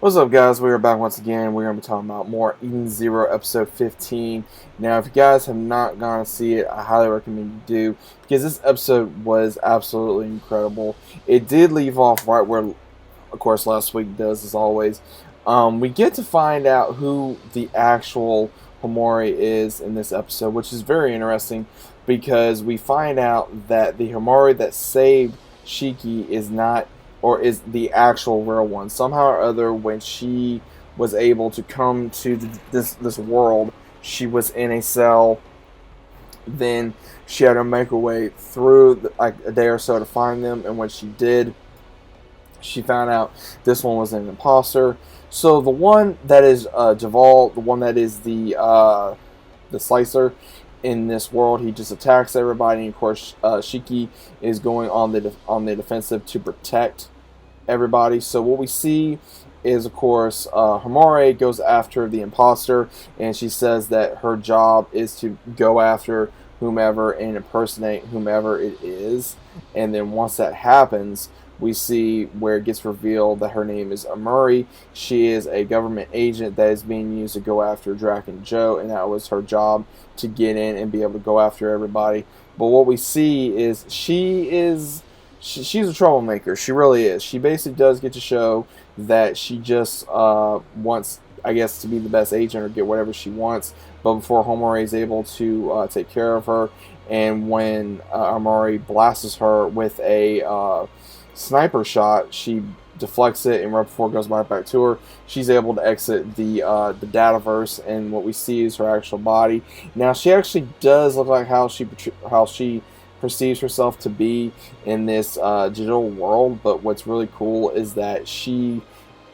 What's up, guys? We are back once again. We're going to be talking about more Eden Zero episode 15. Now, if you guys have not gone to see it, I highly recommend you do because this episode was absolutely incredible. It did leave off right where, of course, last week does, as always. We get to find out who the actual Homori is in this episode, which is very interesting because we find out that the Homori that saved Shiki is not, or is the actual real one. Somehow or other, when she was able to come to this world, she was in a cell. Then she had to make her way through like a day or so to find them, and when she did, she found out this one was an imposter. So the one that is Javal, the one that is the slicer in this world, he just attacks everybody. And of course, Shiki is going on the defensive to protect everybody. So what we see is, of course, Homore goes after the imposter, and she says that her job is to go after whomever and impersonate whomever it is. And then once that happens, we see where it gets revealed that her name is Amuri. She is a government agent that is being used to go after Drac and Joe, and that was her job, to get in and be able to go after everybody. But what we see is she's a troublemaker. She really is. She basically does get to show that she just wants, I guess, to be the best agent or get whatever she wants. But before Homori is able to take care of her, and when Amari blasts her with a sniper shot, she deflects it, and right before it goes right back to her, she's able to exit the dataverse, and what we see is her actual body. Now, she actually does look like how she perceives herself to be in this digital world, but what's really cool is that she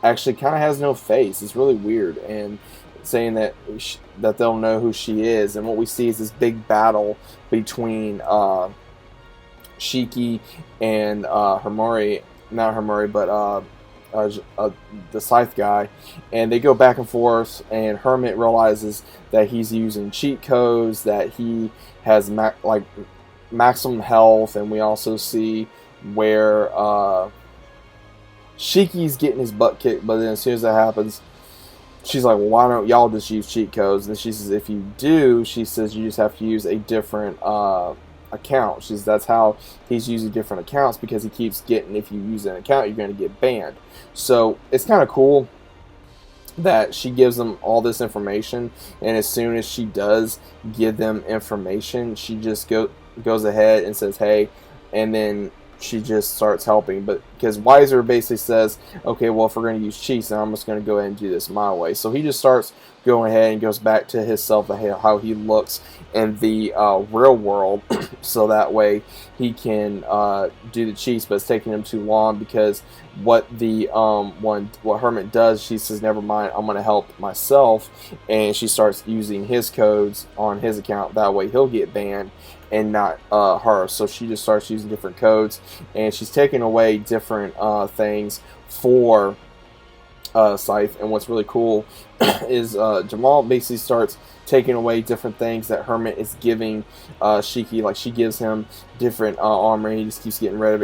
actually kind of has no face. It's really weird, and saying that they'll know who she is, and what we see is this big battle between Shiki and Hermori, not Hermori, but the Scythe guy, and they go back and forth. And Hermit realizes that he's using cheat codes, that he has maximum health, and we also see where Shiki's getting his butt kicked. But then as soon as that happens, she's like, well, why don't y'all just use cheat codes? And she says, if you do, she says, you just have to use a different account. She says that's how he's using different accounts, because he keeps getting, if you use an account, you're going to get banned. So it's kind of cool that she gives them all this information, and as soon as she does give them information, she just goes ahead and says, hey, and then she just starts helping. But because Weiser basically says, okay, well, if we're going to use cheats, then I'm just going to go ahead and do this my way. So he just starts going ahead and goes back to himself, how he looks in the real world, so that way he can do the cheats. But it's taking him too long, because what what Hermit does, she says, never mind, I'm going to help myself, and she starts using his codes on his account. That way he'll get banned and not her. So she just starts using different codes, and she's taking away different things for Scythe. And what's really cool is Jamal basically starts taking away different things that Hermit is giving Shiki. Like, she gives him different armor, and he just keeps getting rid of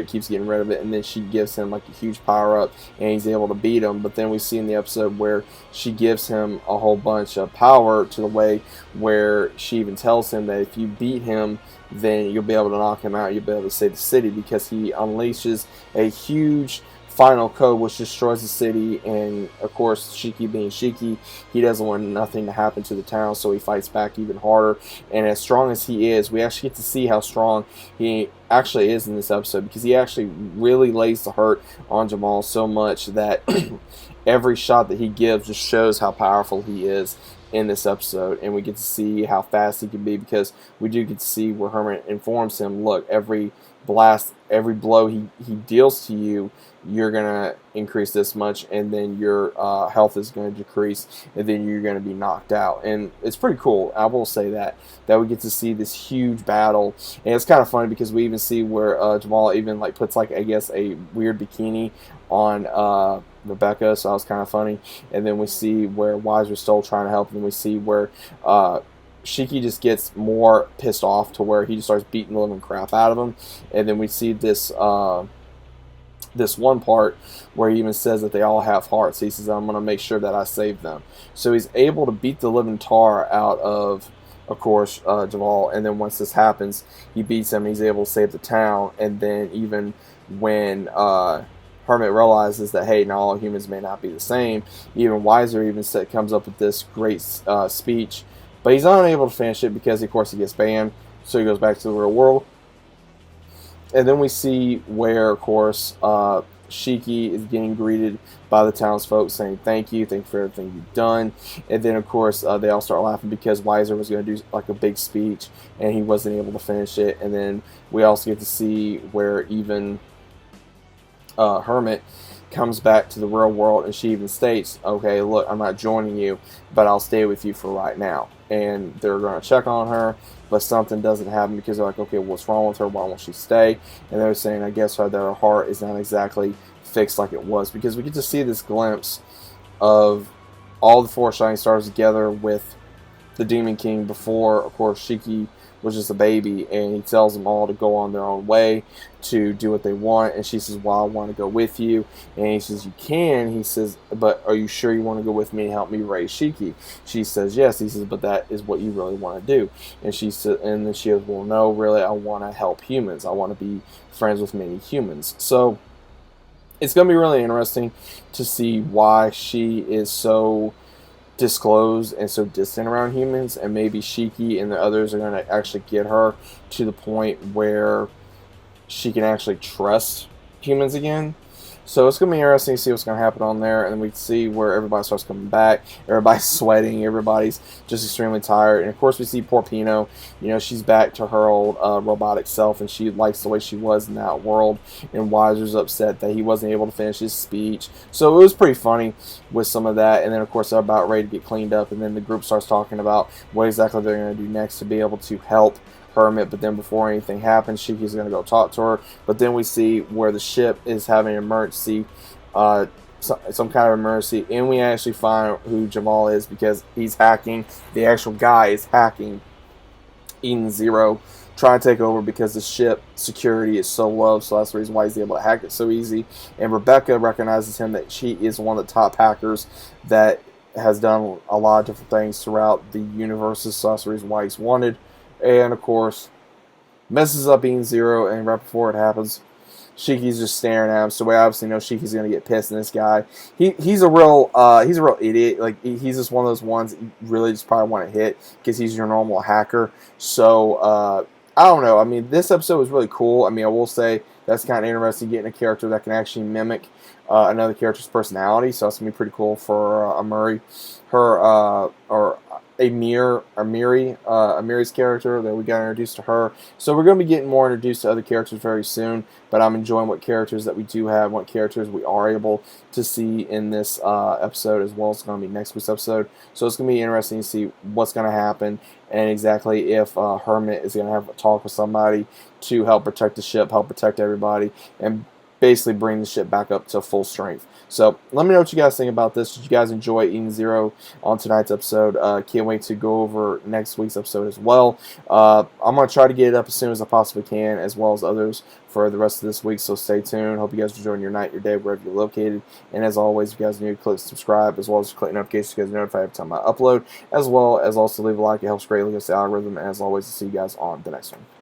it, and then she gives him like a huge power up, and he's able to beat him. But then we see in the episode where she gives him a whole bunch of power, to the way where she even tells him that if you beat him, then you'll be able to knock him out, you'll be able to save the city, because he unleashes a huge final code which destroys the city. And of course, Shiki being Shiki, he doesn't want nothing to happen to the town, so he fights back even harder. And as strong as he is, we actually get to see how strong he actually is in this episode, because he actually really lays the hurt on Jamal so much that every shot that he gives just shows how powerful he is in this episode. And we get to see how fast he can be, because we do get to see where Hermit informs him, look, every blast, every blow he deals to you, you're going to increase this much, and then your health is going to decrease, and then you're going to be knocked out. And it's pretty cool, I will say that we get to see this huge battle. And it's kind of funny, because we even see where Jamal even like puts, like, I guess, a weird bikini on Rebecca, so that was kind of funny. And then we see where Weiser's still trying to help, and we see where Shiki just gets more pissed off, to where he just starts beating the living crap out of him. And then we see this this one part where he even says that they all have hearts. He says, I'm going to make sure that I save them. So he's able to beat the living tar out of course, Jamal. And then once this happens, he beats him. He's able to save the town. And then even when Hermit realizes that, hey, not all humans may not be the same, even Wiser even comes up with this great speech. But he's unable to finish it because, of course, he gets banned. So he goes back to the real world. And then we see where, of course, Shiki is getting greeted by the townsfolk saying thank you for everything you've done. And then, of course, they all start laughing because Wiser was going to do like a big speech and he wasn't able to finish it. And then we also get to see where even Hermit comes back to the real world, and she even states, okay, look, I'm not joining you, but I'll stay with you for right now. And they're going to check on her, but something doesn't happen because they're like, okay, what's wrong with her? Why won't she stay? And they're saying, I guess that her heart is not exactly fixed like it was, because we get to see this glimpse of all the four shining stars together with the Demon King before, of course, Shiki was just a baby, and he tells them all to go on their own way to do what they want. And she says, well, I want to go with you. And he says, you can. He says, but are you sure you want to go with me and help me raise Shiki? She says, yes. He says, but that is what you really want to do. And she said, and then she goes, well, no, really, I want to help humans. I want to be friends with many humans. So it's going to be really interesting to see why she is so disclosed and so distant around humans, and maybe Shiki and the others are going to actually get her to the point where she can actually trust humans again. So it's going to be interesting to see what's going to happen on there, and then we see where everybody starts coming back. Everybody's sweating. Everybody's just extremely tired. And, of course, we see poor Pino. You know, she's back to her old robotic self, and she likes the way she was in that world. And Wiser's upset that he wasn't able to finish his speech. So it was pretty funny with some of that. And then, of course, they're about ready to get cleaned up, and then the group starts talking about what exactly they're going to do next to be able to help Hermit. But then before anything happens, Shiki's going to go talk to her. But then we see where the ship is having an emergency, some kind of emergency, and we actually find who Jamal is because he's hacking. The actual guy is hacking Eden Zero, trying to take over because the ship security is so low. So that's the reason why he's able to hack it so easy. And Rebecca recognizes him that she is one of the top hackers that has done a lot of different things throughout the universes. So that's the reason why he's wanted. And, of course, messes up Eden Zero, and right before it happens, Shiki's just staring at him. So we obviously know Shiki's going to get pissed in this guy. He's a real idiot. Like, he's just one of those ones that you really just probably want to hit because he's your normal hacker. So, I don't know. I mean, this episode was really cool. I mean, I will say that's kind of interesting, getting a character that can actually mimic another character's personality. So that's going to be pretty cool for Amiri. Or Amiri's character that we got introduced to her. So we're going to be getting more introduced to other characters very soon, but I'm enjoying what characters that we do have, what characters we are able to see in this episode, as well as going to be next week's episode. So it's going to be interesting to see what's going to happen and exactly if Hermit is going to have a talk with somebody to help protect the ship, help protect everybody, and basically bring the ship back up to full strength. So let me know what you guys think about this. Did you guys enjoy Eden Zero on tonight's episode? Can't wait to go over next week's episode as well. I'm going to try to get it up as soon as I possibly can, as well as others for the rest of this week. So stay tuned. Hope you guys are enjoying your night, your day, wherever you're located. And as always, if you guys need to click subscribe, as well as click notifications so you guys are notified every time I upload, as well as also leave a like. It helps greatly with the algorithm. And as always, I'll see you guys on the next one.